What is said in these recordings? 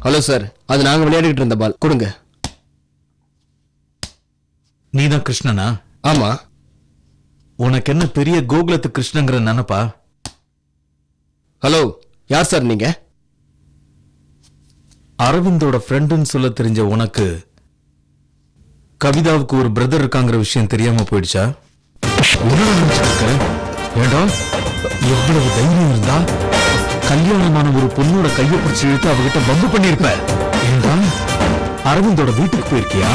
Hello sir, அது நாங்க விளையாடிட்டு இருந்த பால். கொடுங்க. நீதான் கிருஷ்ணனா? ஆமா. உனக்கு என்ன பெரிய கோகுலத்து கிருஷ்ணங்கிற நினைப்பா? ஹலோ, யார் சார் நீங்க? அரவிந்தோட ஃப்ரெண்டுன்னு சொல்ல தெரிஞ்ச உனக்கு கவிதாவுக்கு ஒரு பிரதர் இருக்காங்கிற விஷயம் தெரியாம போயிடுச்சா? ஏண்டா, எவ்வளவு தைரியம் இருந்தா கல்யாணமான ஒரு பொண்ணோட கையை பிடிச்சி இழுத்து அவகிட்ட பம்பு பண்ணிருப்ப. ஏண்டா, அரவிந்தோட வீட்டுக்கு போயிருக்கியா?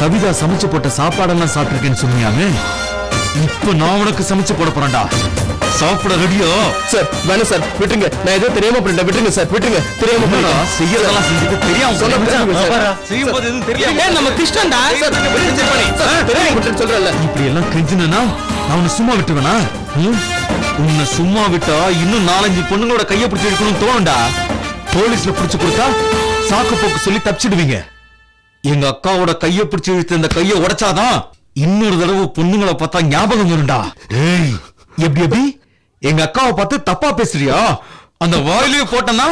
கவிதா சமைச்சு போட்ட சாப்பாடெல்லாம் சாப்பிட்டிருக்கேன்னு சொன்னியாமே, இப்ப நான் உனக்கு சமைச்சு போட போறேன்டா. சாப்பிட ரெடியோ? சார் வேணாம் சார், விட்டுருங்க. நான் ஏதோ தெரியாம பண்ணிட்டேன். விட்டுருங்க சார், விட்டுருங்க. தெரியாம பண்ணிட்டேன். செய்யறதெல்லாம் செஞ்சுட்டு தெரியாம செய்யும்போது எதுவும் தெரியாம நம்ம கிருஷ்ணன்டா சார், தெரியாம பண்ணிட்டேன்னு சொல்றேன்ல. இப்படி எல்லாம் கெஞ்சினா நான் உன்னை சும்மா விட்டுவேனா? உன்னை சும்மா விட்டா இன்னும் 4-5 பொண்ணுங்களோட கையை பிடிச்சி எடுக்கணும்னு தோணும்டா. போலீஸ்ல பிடிச்சு கொடுத்தா சாக்கு போக்கு சொல்லி தப்பிச்சிடுவீங்க. எங்க அக்காவோட கையை பிடிச்சு இழுத்து இந்த கையை உடைச்சாதான் இன்னொரு தடவை பொண்ணுங்களை பார்த்தா ஞாபகம் வரும்டா. ஏய், எப்படி எப்படி எங்க அக்காவை பார்த்து தப்பா பேசுறியா? அந்த வாயிலே போட்டனா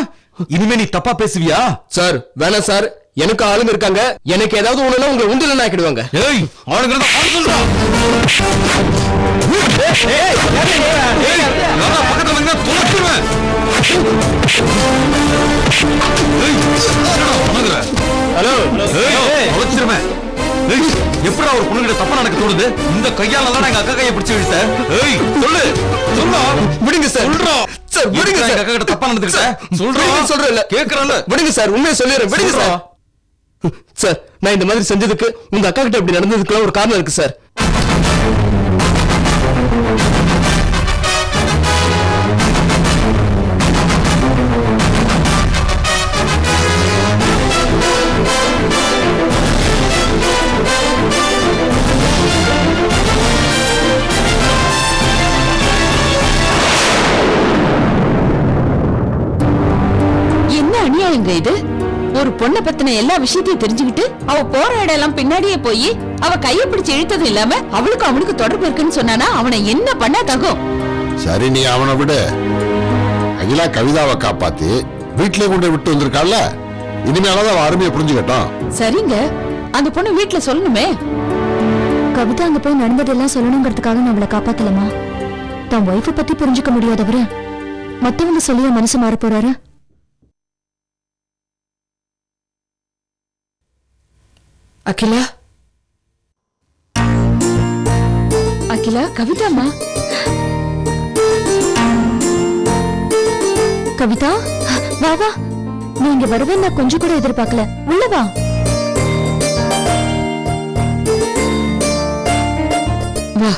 இனிமே நீ தப்பா பேசுவியா? சார் வேணாம் சார், எனக்கு ஆளுங்க இருக்காங்க. எனக்கு ஏதாவது ஒண்ணுனா உங்களை உண்டில ஆக்கிடுவாங்க. ஏய், ஆளுங்க இருந்தா ஆளு சொல்றா. பக்கத்துல வந்து துளைச்சிருவேன். ஹலோ, துளைச்சிருவேன். எப்படா ஒரு பொண்ணுகிட்ட தப்பா நடக்க தோணுது? இந்த கையால தான் எங்க அக்கா கையை பிடிச்சு இழுத்த. ஏய், சொல்லு சொல்றா. விடுங்க சார். சொல்றா சார், விடுங்க சார். எங்க அக்கா கிட்ட தப்பா நடந்துக்கிட்ட சொல்றா. சொல்றேன்ல, கேக்குறல. விடுங்க சார், உண்மையை சொல்லிடுறேன். விடுங்க சார். சார், நான் இந்த மாதிரி செஞ்சதுக்கு உங்க அக்கா கிட்ட இப்படி நடந்ததுக்குலாம் ஒரு காரணம் இருக்கு சார். அநியாயங்க இது. ஒரு பொண்ணை பத்தின எல்லா விஷயத்தையும் தெரிஞ்சுக்கிட்டு அவ போற இடம் எல்லாம் பின்னாடியே போய் அவ கையை பிடிச்சு இழுத்தது இல்லாம அவளுக்கு அவனுக்கு தொடர்பு இருக்குன்னு சொன்னானா அவனை என்ன பண்ணா தகும்? சரி, நீ அவனை விட. அகிலா கவிதாவை காப்பாத்தி வீட்டுல கொண்டு விட்டு வந்திருக்கால, இனிமேலாதான் அவ அருமையை புரிஞ்சுக்கட்டும். சரிங்க, அந்த பொண்ணு வீட்டுல சொல்லணுமே. கவிதா அங்க போய் நடந்ததெல்லாம் சொல்லணுங்கிறதுக்காக நான் அவளை காப்பாத்தலமா? தன் ஒய்ஃபை பத்தி புரிஞ்சுக்க முடியாதவரு மத்தவங்க சொல்லிய மனசு மாற போறாரு. அகிலா, அகிலா, கவிதாமா. கவிதா, வா வா. நீ இங்க வருவே நான் கொஞ்சம் கூட எதிர்பார்க்கல. உள்ள வா. வா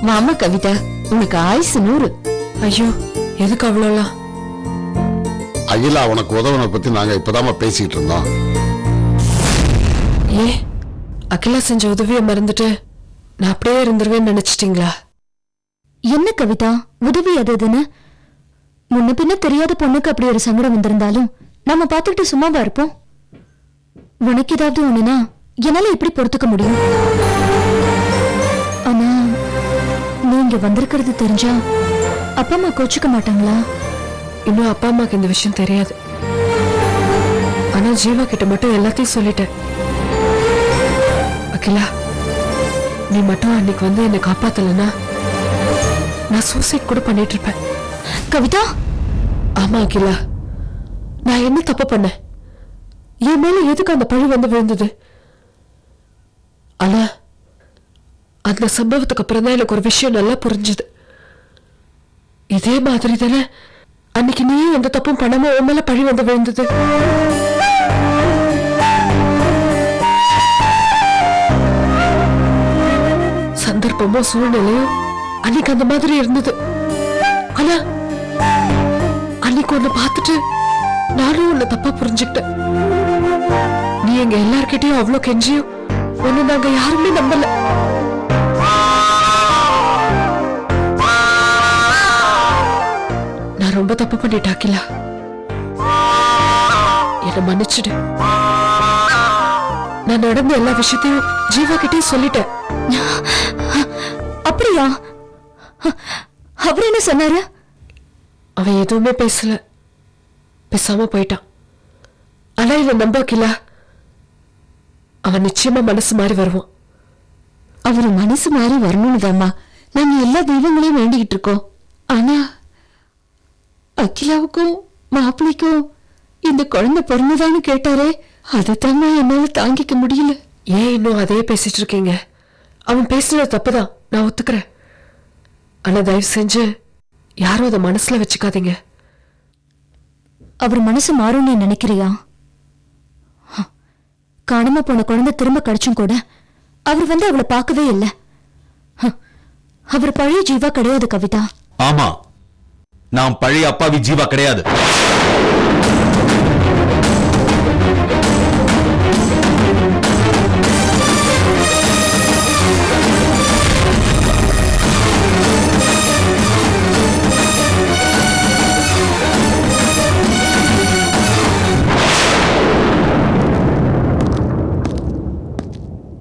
வாமா கவிதா, உனக்கு ஆயுசு 100. ஐயோ, எதுக்கு அவ்வளோலாம்? அகிலா உனக்கு உதவனை பத்தி நாங்க இப்பதாம பேசிட்டு இருந்தோம். ஏ, அகிலா செஞ்ச உதவியை மறந்துட்டு நான் அப்படியே இருந்துருவேன்னு நினைச்சிட்டீங்களா? என்ன கவிதா, உதவி அதுன்னு முன்ன பின்ன தெரியாத பொண்ணுக்கு அப்படி ஒரு சங்கடம் வந்திருந்தாலும் நம்ம பார்த்துக்கிட்டு சும்மாவா இருப்போம்? உனக்கு ஏதாவது ஒண்ணுனா என்னால எப்படி பொறுத்துக்க முடியும்? ஆனா நீ இங்க வந்திருக்கிறது தெரிஞ்சா அப்பா அம்மா கோச்சுக்க மாட்டாங்களா? இன்னும் அப்பா அம்மாக்கு இந்த விஷயம் தெரியாது. ஆனா ஜீவா கிட்ட மட்டும் எல்லாத்தையும் சொல்லிட்டேன். அகிலா, நீ மட்டும் அன்னைக்கு வந்து என்னை காப்பாத்தலன்னா நான் சூசைட் கூட பண்ணிட்டு இருப்பேன். கவிதா, ஆமா அகிலா, நான் என்ன தப்பு பண்ணேன்? என் மேல எதுக்கு அந்த பழி வந்து விழுந்தது? ஆனா அந்த சம்பவத்துக்கு அப்புறம் தான் எனக்கு ஒரு விஷயம் நல்லா புரிஞ்சுது. இதே மாதிரி தானே அன்னைக்கு நீயும் எந்த தப்பும் பண்ணாம உன் மேல பழி வந்து விழுந்தது. சந்தர்ப்பமோ சூழ்நிலையோ அன்னைக்கு அந்த மாதிரி இருந்தது. ஆனா அன்னைக்கு உன்னை பார்த்துட்டு நானும் உன்னை தப்பா புரிஞ்சுக்கிட்டேன். நீ எங்க எல்லார்கிட்டயும் அவ்வளவு கெஞ்சியும் உன்னை நாங்க யாருமே நம்பல. நான் ரொம்ப தப்பு பண்ணிட்டேன் அகிலா, என்னை மன்னிச்சிடு. நான் நடந்த எல்லா விஷயத்தையும் ஜீவா கிட்டயும் சொல்லிட்டேன். அப்படியா? அவர் என்ன சொன்னாரு? அவன் எதுவுமே பேசல. பேசாம போயிட்டான். ஆனா இதை நம்பக்கில்ல, அவன் நிச்சயமா மனசு மாறி வருவான். அவரு மனசு மாறி வரணும்னு தாம்மா நாங்க எல்லா தெய்வங்களையும் வேண்டிக்கிட்டு இருக்கோம். ஆனா அகிலாவுக்கும் மாப்பிள்ளைக்கும் இந்த குழந்தை பிறந்ததான்னு கேட்டாரே, அதைத்தாம்மா என்னால தாங்கிக்க முடியல. ஏன் இன்னும் அதே பேசிட்டு இருக்கீங்க? அவன் பேசுறது தப்புதான், நான் ஒத்துக்கிறேன். ஆனா தயவு செஞ்சு யாரும் அதை மனசுல வச்சுக்காதீங்க. அவர் மனசு மாறும் நீ நினைக்கிறியா? காணாம போன குழந்தை திரும்ப கிடைச்சும் கூட அவர் வந்து அவளை பார்க்கவே இல்லை. அவர் பழைய ஜீவா கிடையாது கவிதா. ஆமா, நான் பழைய அப்பாவி ஜீவா கிடையாது.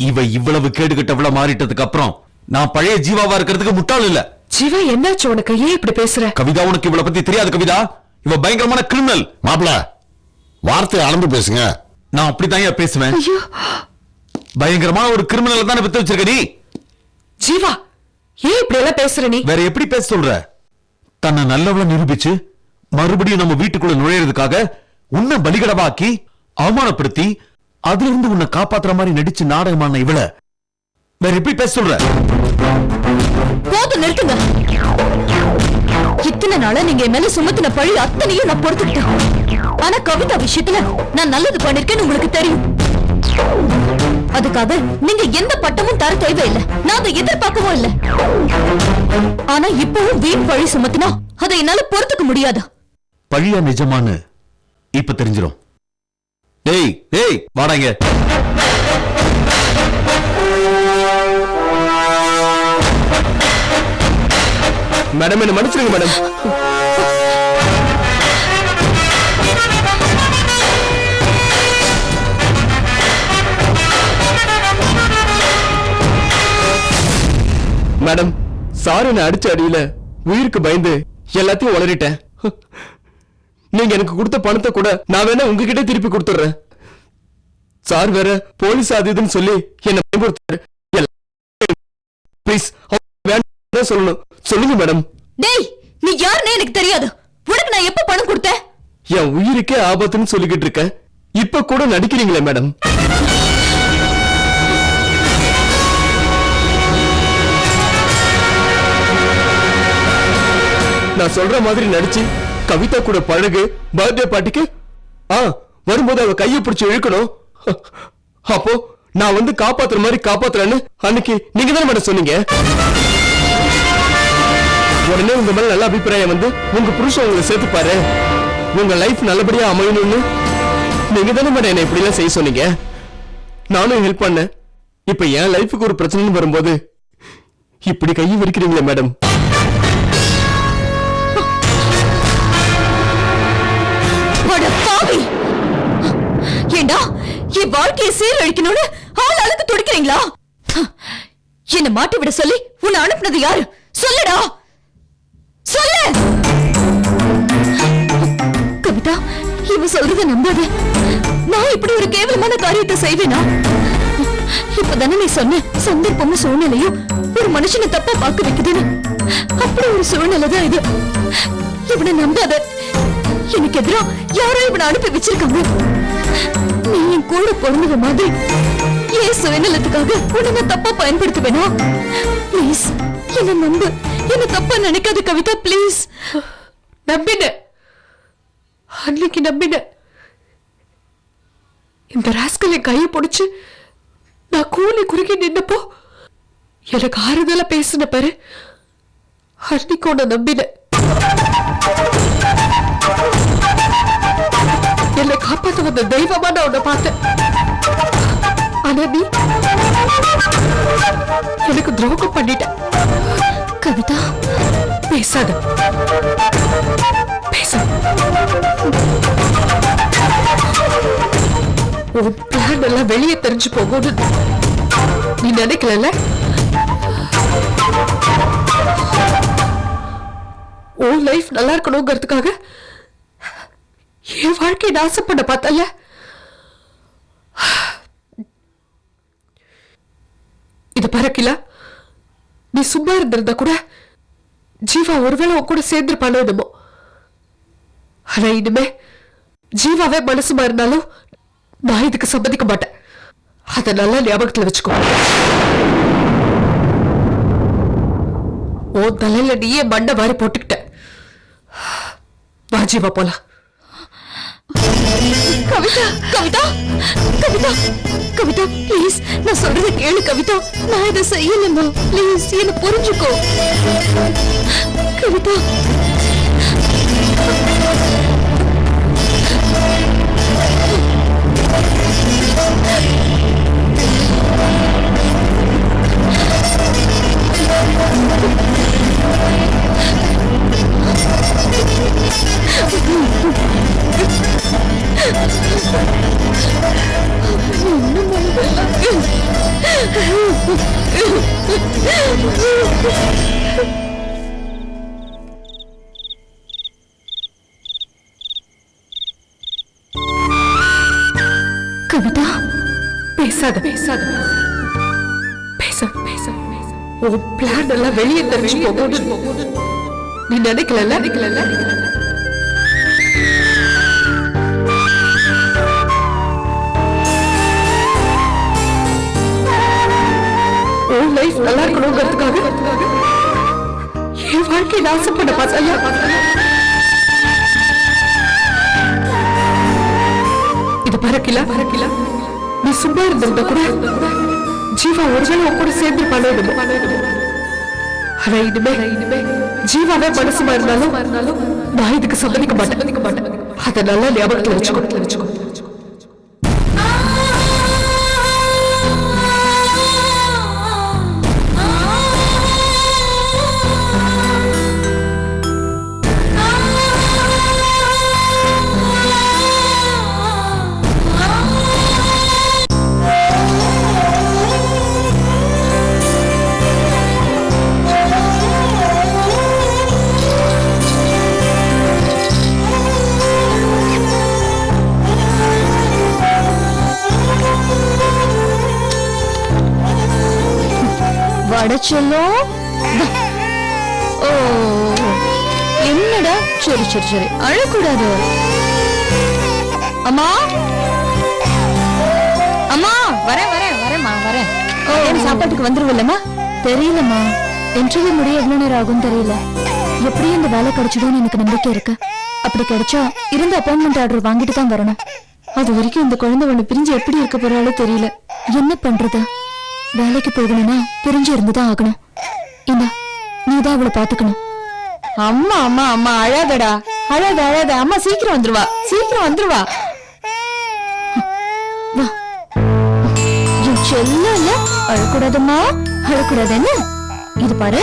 இவ இவ்வளவு கேடுகட்டவள மாறிட்டதுக்கு அப்புறம் நான் பழைய ஜீவாவா இருக்கிறதுக்கு முட்டாள் இல்ல. ஜீவா என்னாச்சு உனக்கு? ஏன் இப்படி பேசுற? கவிதா, உனக்கு இவளை பத்தி தெரியாது கவிதா. இவ பயங்கரமான கிரிமினல். மாப்பிள, வார்த்தையை அளந்து பேசுங்க. நான் அப்படித்தான் பேசுவேன். பயங்கரமான ஒரு கிரிமினல் தானே பெத்து வச்சிருக்க நீ. ஜீவா, ஏன் இப்படி எல்லாம் பேசுற நீ? வேற எப்படி பேச சொல்ற? தன்னை நல்லவள நிரூபிச்சு மறுபடியும் நம்ம வீட்டுக்குள்ள நுழையிறதுக்காக உன்னை பலிகடவாக்கி அவமானப்படுத்தி அதுல இருந்து உன்னை காப்பாத்துற மாதிரி நடிச்சு நாடகமான இவள வேற எப்படி பேச சொல்ற? போதும், நிறுத்துங்க. இத்தனை நாளா நீங்க என் மேல சுமத்தின பழி அத்தனையும் நான் பொறுத்துக்கிட்டேன். ஆனா கவிதா விஷயத்துல நான் நல்லது பண்ணிருக்கேன்னு உங்களுக்கு தெரியும். அதுக்காக நீங்க எந்த பட்டமும் தர தேவையில்லை, நான் அதை எதிர்பார்க்கவும் இல்லை. ஆனா இப்பவும் வீண் பழி சுமத்தினா அதை என்னால பொறுத்துக்க முடியாது. பழியா நிஜமானு இப்ப தெரிஞ்சிடும். டேய் டேய் வாடாங்க. மேடம், என்ன மன்னிச்சிருங்க மேடம். மேடம், சார் என்ன அடிச்ச அடியில உயிருக்கு பயந்து எல்லாத்தையும் உளறிட்டேன். நீங்க எனக்கு கொடுத்த பணத்தை கூட நான் வேணா உங்ககிட்ட திருப்பி கொடுத்துறேன். சார் வேற போலீஸ் அது இதுன்னு சொல்லி என்ன பயன்படுத்தாரு. ப்ளீஸ் சொல்லணும், சொல்லுங்க மேடம். டேய், நீ யாருன்னே எனக்கு தெரியாது. உனக்கு நான் எப்ப பணம் கொடுத்தேன்? என் உயிருக்கே ஆபத்துன்னு சொல்லிக்கிட்டு இருக்கேன், இப்ப கூட நடிக்கிறீங்களே மேடம். நான் சொல்ற மாதிரி நடிச்சு கவிதா கூட பழகு. பர்த்டே பார்ட்டிக்கு வரும்போது அவ கையை பிடிச்சு இழுக்கணும். அப்போ நான் வந்து காப்பாத்துற மாதிரி காப்பாத்துறேன்னு அன்னைக்கு நீங்க தானே மேடம் சொன்னீங்க. உடனே உங்க மேல நல்ல அபிப்பிராயம் வந்து உங்க புருஷன் உங்களை சேர்த்துப்பாரு, உங்க லைஃப் நல்லபடியா அமையணும்னு நீங்க தானே மேடம் என்ன இப்படி எல்லாம் செய்ய சொன்னீங்க. நானும் ஹெல்ப் பண்ணேன். இப்ப என் லைஃபுக்கு ஒரு பிரச்சனைன்னு வரும்போது இப்படி கையை விரிக்கிறீங்களே மேடம். ஏண்டா என் வாழ்க்கையை சீரழிக்கணும்னு ஆள் அழுக்கு துடிக்கிறீங்களா? என்ன மாட்டி விட சொல்லி உன்னை அனுப்புனது யாரு? சொல்லுடா, சொல்லு. கவிதா, இவ சொல்றத நம்பாத. நான் இப்படி ஒரு கேவலமான காரியத்தை செய்வேனா? இப்பதானே நீ சொன்ன சந்தர்ப்பமும் சூழ்நிலையும் ஒரு மனுஷனை தப்பா பார்க்க வைக்குதுன்னு. அப்படி ஒரு சூழ்நிலை தான் இது. இவனை நம்பாத. எனக்கு எதிரா யாரோ இவனை அனுப்பி வச்சிருக்காங்க. நீ என் கூட பொருந்தவ மாதிரி ஏன் சுயநலத்துக்காக உன்னை தப்பா பயன்படுத்துவேனா? பிளீஸ் என்ன நம்பு, என்ன தப்பா நினைக்காத கவிதா, பிளீஸ். நம்பின, அன்னைக்கு நம்பின. இந்த ராஸ்கலை கையை பிடிச்சு நான் கூலி குறுக்கி நின்னப்போ எனக்கு ஆறுதலா பேசின பாரு, அன்னைக்கு உன்னை நம்பின. என்னை காப்பாத்த வந்த தெய்வமா நான் உன்னை பார்த்தேன். ஆனா நீ எனக்கு துரோகம் பண்ணிட்ட. கவிதா, பேசாத, பேசாத. உன் பிளான் எல்லாம் வெளியே தெரிஞ்சு போகும்னு நீ நினைக்கல. உன் லைஃப் நல்லா இருக்கணுங்கிறதுக்காக என் வாழ்க்கையை நாசம் பண்ண பார்த்தல. இது பறக்கல. நீ சும்மா இருந்திருந்தா கூட ஜீவா ஒருவேளை உன் கூட சேர்ந்திருப்பானோ என்னமோ. ஆனா இனிமே ஜீவாவே மனசுமா இருந்தாலும் நான் இதுக்கு சம்மதிக்க மாட்டேன். அத நல்லா ஞாபகத்துல வச்சுக்கோ. ஓ தலையில நீயே மண்ணை வாரி போட்டுக்கிட்ட. வா ஜீவா போலாம். கவிதா கவிதா கவிதா கவிதா ப்ளீஸ் நான் சொல்றத கேளு கவிதா. நான் இதை செய்யலமா, ப்ளீஸ் என்ன புரிஞ்சுக்கோ கவிதா. கவிதா பேசாத பேசாத பேசாத பேசாத. உன் பிளான் எல்லாம் வெளியே தெரிஞ்சு போகுது. நீ நினைக்கல. உன் லைஃப் நல்லா இருக்கணுங்கிறதுக்காக என் வாழ்க்கை நாசம் பண்ண பார்த்தல. இது பறக்கல. நீ சும்மா இருந்திருந்த கூட ஜீவா ஒருவேளை உன் கூட சேர்ந்திருப்பானோ என்னமோ. ஆனா இனிமே ஜீவாவே மனசுமா இருந்தாலும் நான் இதுக்கு சம்மதிக்க மாட்டேன். அத நல்லா ஞாபகத்துல வச்சுக்கோ. வடச்சொல்லும். ஓ என்னடா, சரி அழக்கூடாது. அம்மா அம்மா வரேன். சாப்பாட்டுக்கு வந்துருவில்லம்மா? தெரியலம்மா, இன்டர்வியூ முடிய எவ்வளவு நேரம் ஆகும் தெரியல. எப்படியும் இந்த வேலை கிடைச்சிடும் எனக்கு நம்பிக்கை இருக்கு. அப்படி கிடைச்சா இருந்த அப்பாயின்மெண்ட் ஆர்டர் வாங்கிட்டு தான் வரணும். அது வரைக்கும் இந்த குழந்தை ஒண்ணு பிரிஞ்சு எப்படி இருக்க போறாளோ தெரியல. என்ன பண்றது? வேலைக்கு போகணும்னா பிரிஞ்சு இருந்துதான் ஆகணும். இந்த நீதான் அவளை பாத்துக்கணும். அம்மா அழாதடா, அழாத. அம்மா சீக்கிரம் வந்துருவா. வா என் செல்ல, அழக்கூடாதம்மா, அழக்கூடாதுன்னு. இது பாரு,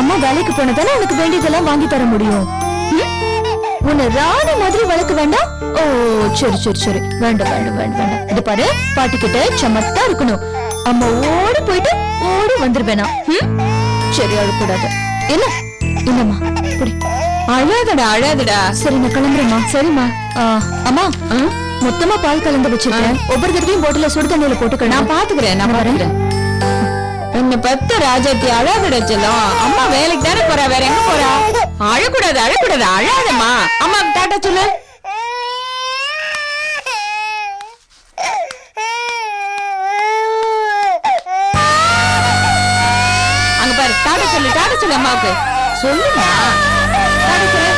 அம்மா வேலைக்கு போனதால உனக்கு வேண்டியதெல்லாம் வாங்கி தர முடியும். உன்னை ராணி மாதிரி வளர்க்க வேண்டாம். ஓ சரி வேண்டாம். இது பாரு, பாட்டுக்கிட்ட சமத்தா இருக்கணும். அம்மா ஓடி போயிட்டு ஓடி வந்துருவேனா? சரி அழக்கூடாது. என்ன இல்லம்மா, புடி. அழாதடா. சரி நான் கிளம்புறேம்மா. சரிம்மா. அம்மா மொத்தமா பால் கலந்து வச்சிருக்கேன். ஒவ்வொரு தடவையும் போட்டுல சுடு தண்ணியில போட்டுக்க. நான் பாத்துக்கிறேன். உன்னை பத்த ராஜாத்தி அழாதடா செல்லம். அம்மா வேலைக்கு தானே போறா, வேற எங்க போறா? அழக்கூடாது. அழாதம்மா. அம்மாவுக்கு டாட்டா சொல்லு. அங்க பாரு, டாட்டா சொல்லு அம்மாவுக்கு. சொல்லுமா, டாட்டா சொல்லு.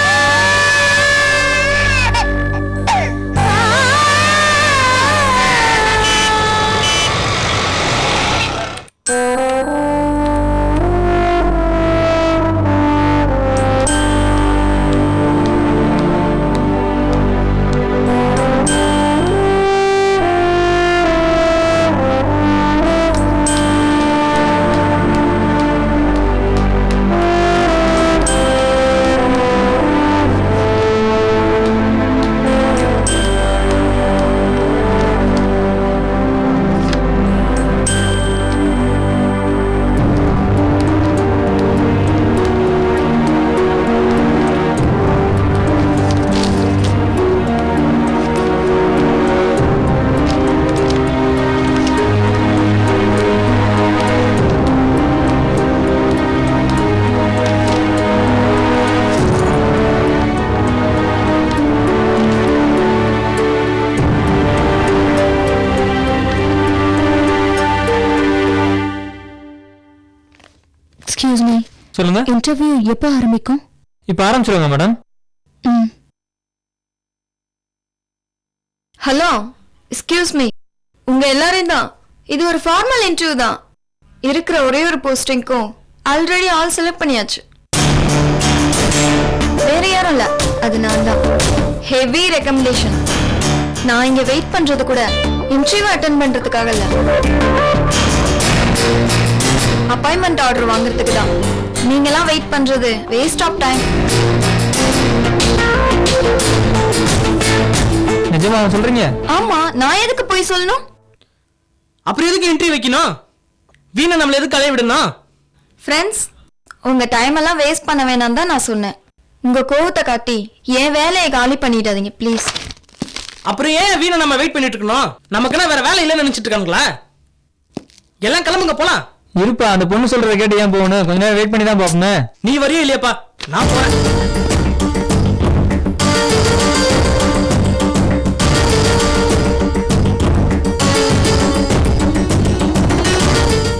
எக்ஸ்கியூஸ் மீ, சொல்லுங்க. இன்டர்வியூ எப்போ ஆரம்பிக்கும்? இப்ப ஆரம்பிச்சிருங்க மேடம். ம். ஹலோ, எக்ஸ்கியூஸ் மீ, உங்க எல்லாரையும் தான். இது ஒரு ஃபார்மல் இன்டர்வியூ தான். இருக்கிற ஒரே ஒரு போஸ்டிங்க்கும் ஆல்ரெடி ஆல் செலக்ட் பண்ணியாச்சு. வேற யாரும் இல்ல, அது நான் தான். Heavy recommendation. நான் இங்க வெயிட் பண்றது கூட இன்டர்வியூ அட்டெண்ட் பண்றதுக்காக இல்ல, அப்பாயின்மெண்ட் ஆர்டர் வாங்குறதுக்கு தான். நீங்களாம் வெயிட் பண்றது வேஸ்ட் ஆஃப் டைம். நிஜமா சொல்றீங்க? ஆமா, நான் எதுக்கு போய் சொல்லணும்? அப்புறம் எதுக்கு இன்டர்வியூ வைக்கணும்? வீணா நம்மள எதுக்கு கலைய விடணும்? ஃப்ரெண்ட்ஸ், உங்க டைம் எல்லாம் வேஸ்ட் பண்ண வேணாம் தான் நான் சொன்னேன். உங்க கோவத்தை காட்டி என் வேலையை காலி பண்ணிடாதீங்க ப்ளீஸ். அப்புறம் ஏன் வீணா நம்ம வெயிட் பண்ணிட்டு இருக்கணும்? நமக்குன்னா வேற வேலை இல்லைன்னு நினைச்சிட்டு இருக்காங்களா? எல்லாம் கிளம்புங்க போலாம். இருப்பா, அந்த பொண்ணு சொல்றத கேட்டு ஏன் போகணும்? கொஞ்ச நேரம் வெயிட் பண்ணி தான் பாப்போம். நீ வரியா இல்லையாப்பா? நான் போறேன்.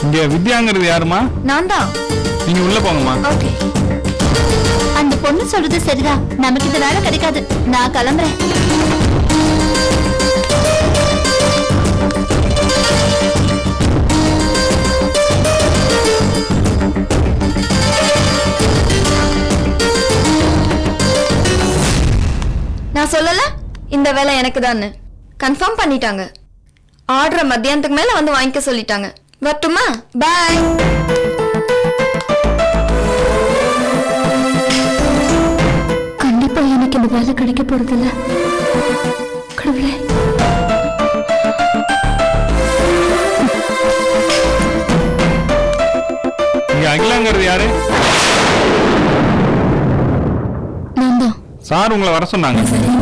இங்க வித்யாங்கிறது யாருமா? நான் தான். நீங்க உள்ள போங்கம்மா. ஓகே. அந்த பொண்ணு சொல்றது சரிதான், நமக்கு இந்த வேலை கிடைக்காது. நான் கிளம்புறேன். நான் சொல்லல இந்த வேலை எனக்கு தான்னு. கன்ஃபார்ம் பண்ணிட்டாங்க. ஆர்டர் மத்தியானத்துக்கு மேல வந்து வாங்கிக்க சொல்லிட்டாங்க. வரட்டுமா? பாய். கண்டிப்பா எனக்கு இந்த வேலை கிடைக்க போறதில்ல. கடவுளே. இங்க அகிலாங்கிறது யாரு? நான் தான். சார் உங்களை வர சொன்னாங்க. சரி